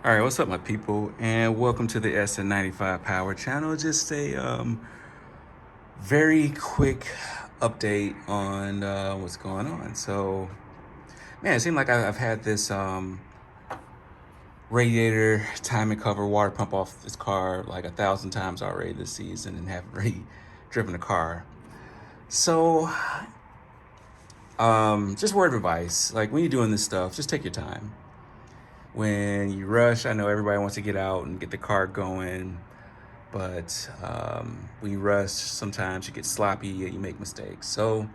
All right, what's up, my people, and welcome to the Sn95 Power Channel. Just a very quick update on what's going on. So, man, it seemed like I've had this radiator timing cover water pump off this car like 1,000 times already this season, and haven't really driven the car. So, just word of advice: like when you're doing this stuff, just take your time. When you rush, I know everybody wants to get out and get the car going, but when you rush, sometimes you get sloppy and you make mistakes. So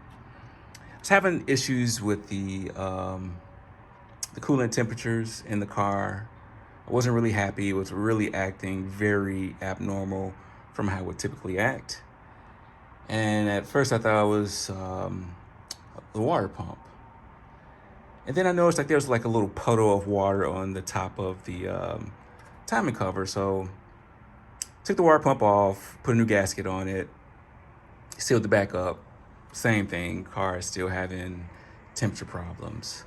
I was having issues with the coolant temperatures in the car. I wasn't really happy. It was really acting very abnormal from how it would typically act. And at first I thought it was the water pump. And then I noticed like there was like a little puddle of water on the top of the timing cover. So took the water pump off, put a new gasket on it, sealed the back up. Same thing, car is still having temperature problems.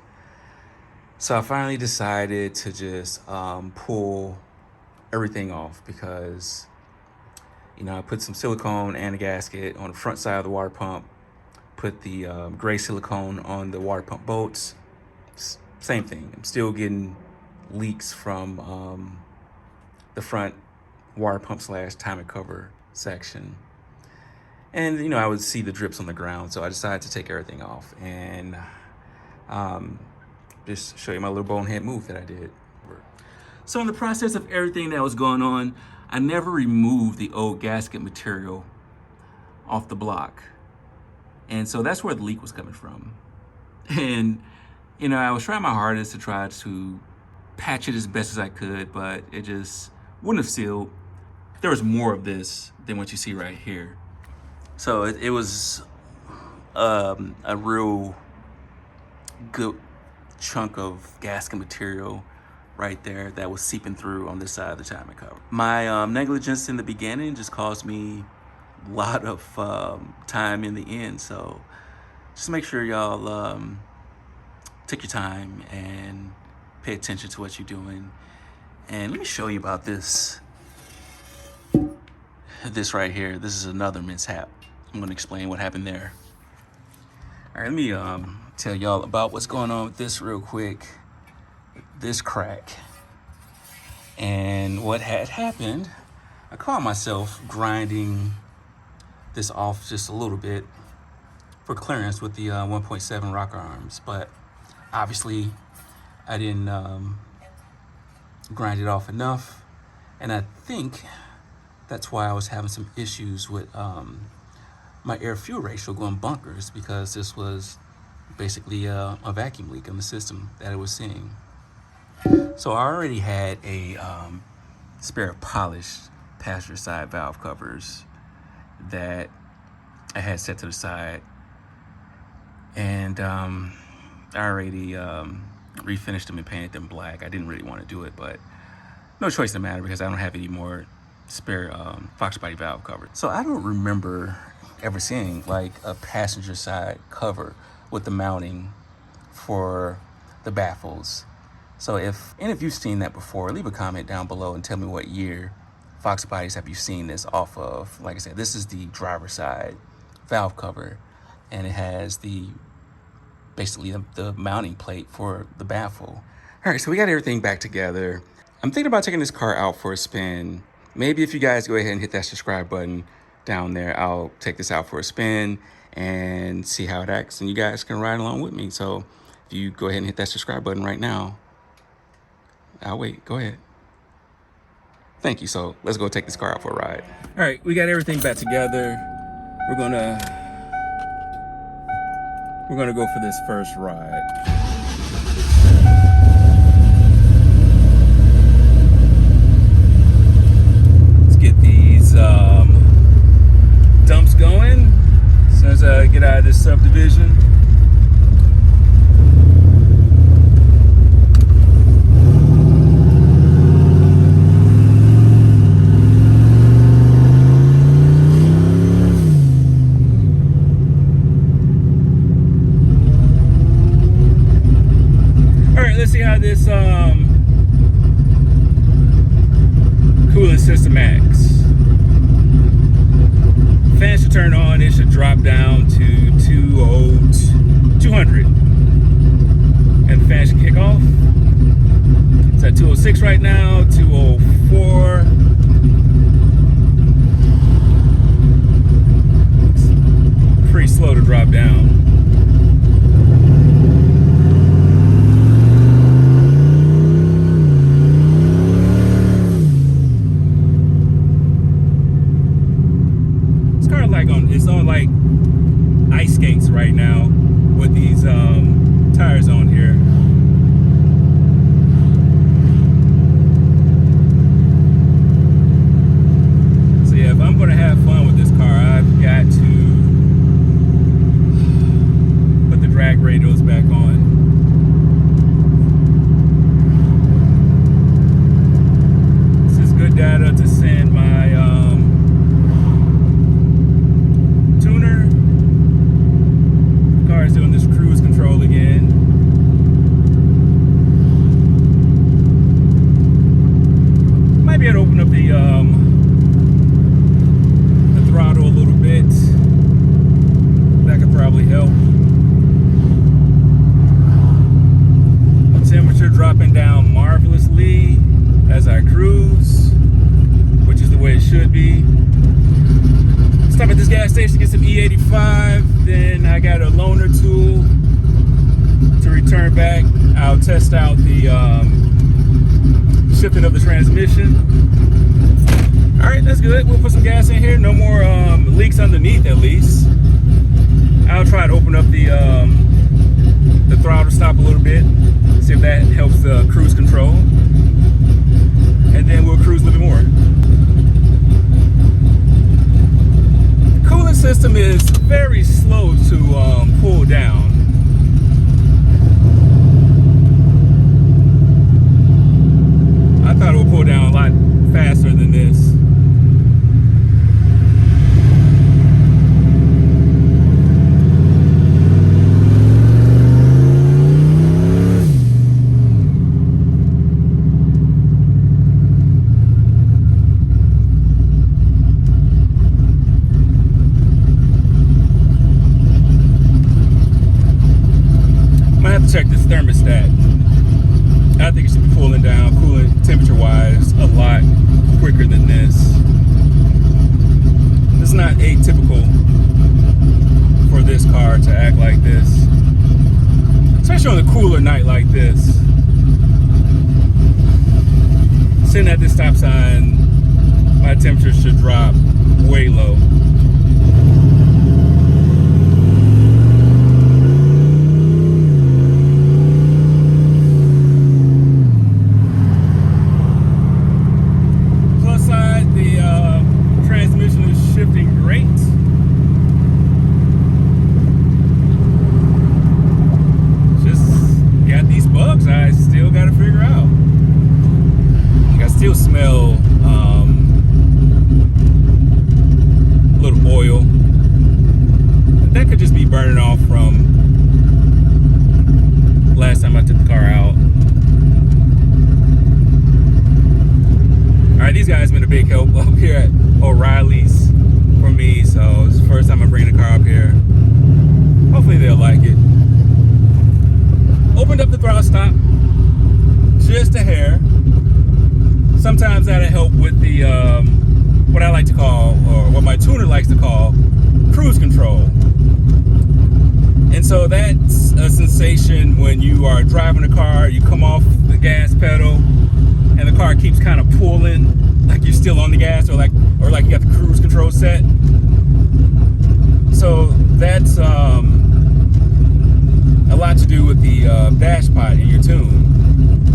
So I finally decided to just pull everything off because, you know, I put some silicone and a gasket on the front side of the water pump, put the gray silicone on the water pump bolts. Same thing. I'm still getting leaks from the front water pump / timing cover section. And, you know, I would see the drips on the ground. So I decided to take everything off and just show you my little bonehead move that I did. So in the process of everything that was going on, I never removed the old gasket material off the block. And so that's where the leak was coming from. And you know, I was trying my hardest to try to patch it as best as I could, but it just wouldn't have sealed. There was more of this than what you see right here. So it was a real good chunk of gasket material right there that was seeping through on this side of the timing cover. My negligence in the beginning just caused me a lot of time in the end. So just make sure y'all take your time and pay attention to what you're doing. And let me show you about this right here. This is another mishap. I'm gonna explain what happened there. All right, let me tell y'all about what's going on with this real quick. This crack. And what had happened, I caught myself grinding this off just a little bit for clearance with the 1.7 rocker arms, but obviously, I didn't grind it off enough, and I think that's why I was having some issues with my air-fuel ratio going bunkers, because this was basically a vacuum leak in the system that it was seeing. So I already had a spare polished passenger side valve covers that I had set to the side, and I already refinished them and painted them black. I didn't really want to do it, but no choice in the matter because I don't have any more spare Fox body valve cover. So I don't remember ever seeing like a passenger side cover with the mounting for the baffles. So if any of you've seen that before, leave a comment down below and tell me what year Fox bodies have you seen this off of. Like I said, this is the driver's side valve cover, and it has basically the mounting plate for the baffle. All right, so we got everything back together. I'm thinking about taking this car out for a spin. Maybe if you guys go ahead and hit that subscribe button down there, I'll take this out for a spin and see how it acts, and you guys can ride along with me. So if you go ahead and hit that subscribe button right now, I'll wait. Go ahead. Thank you. So let's go take this car out for a ride. All right, we got everything back together. We're gonna go for this first ride. Let's get these dumps going as soon as I get out of this subdivision. Let's see how this cooling system acts. Fan should turn on, it should drop down to 200. And the fan should kick off. It's at 206 right now, 204. It's pretty slow to drop down. It's on like ice skates right now with these tires on here. So yeah, if I'm gonna have fun with this car, I've got to put the drag radials back on. This is good data to send my tuner. The car is doing this cruise control again. Might be able to open up the throttle a little bit. That could probably help. Temperature dropping down marvelously as I cruise, which is the way it should be. Stop at this gas station to get some E85. Then I got a loaner tool to return back. I'll test out the shifting of the transmission. All right, that's good. We'll put some gas in here. No more leaks underneath, at least. I'll try to open up the throttle stop a little bit. See if that helps the cruise control. And then we'll cruise a little bit more. Cooling system is very slow to pull down. I thought it would pull down a lot faster than this. Check this thermostat. I think it should be pulling down, cooling temperature wise, a lot quicker than this. It's not atypical for this car to act like this, especially on a cooler night like this. Sitting at this stop sign, my temperature should drop way low. Still smell a little oil. That could just be burning off from last time I took the car out. All right, these guys have been a big help up here at O'Reilly's for me, so it's the first time I'm bringing the car up here. Hopefully they'll like it. Opened up the throttle stop just a hair. Sometimes that'll help with the what I like to call, or what my tuner likes to call, cruise control. And so that's a sensation when you are driving a car, you come off the gas pedal and the car keeps kind of pulling like you're still on the gas, or like you got the cruise control set. So that's a lot to do with the dash pod in your tune.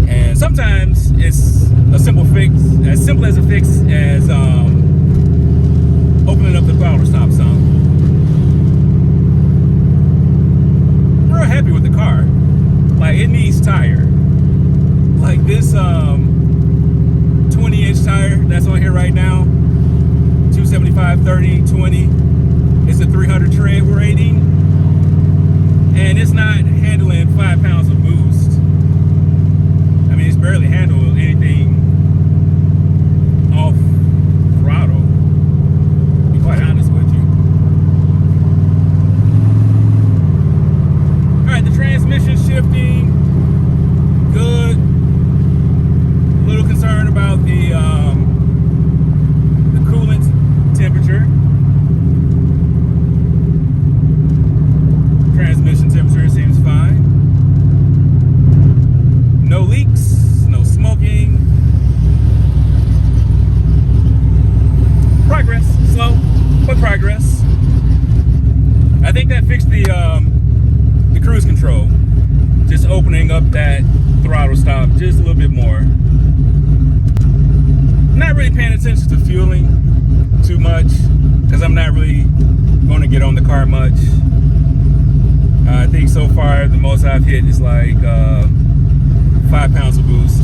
And sometimes it's a simple fix, as simple as a fix as opening up the throttle stop some. I'm real happy with the car. Like, it needs tire. Like this 20-inch tire that's on here right now, 275, 30, 20. It's a 300 tread rating, and it's not handling 5 pounds of boost. I mean, it's barely handled anything off opening up that throttle stop just a little bit more. Not really paying attention to fueling too much because I'm not really going to get on the car much. I think so far the most I've hit is like 5 pounds of boost.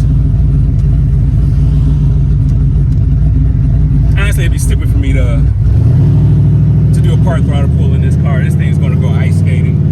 Honestly, it'd be stupid for me to do a part throttle pull in this car. This thing's going to go ice skating.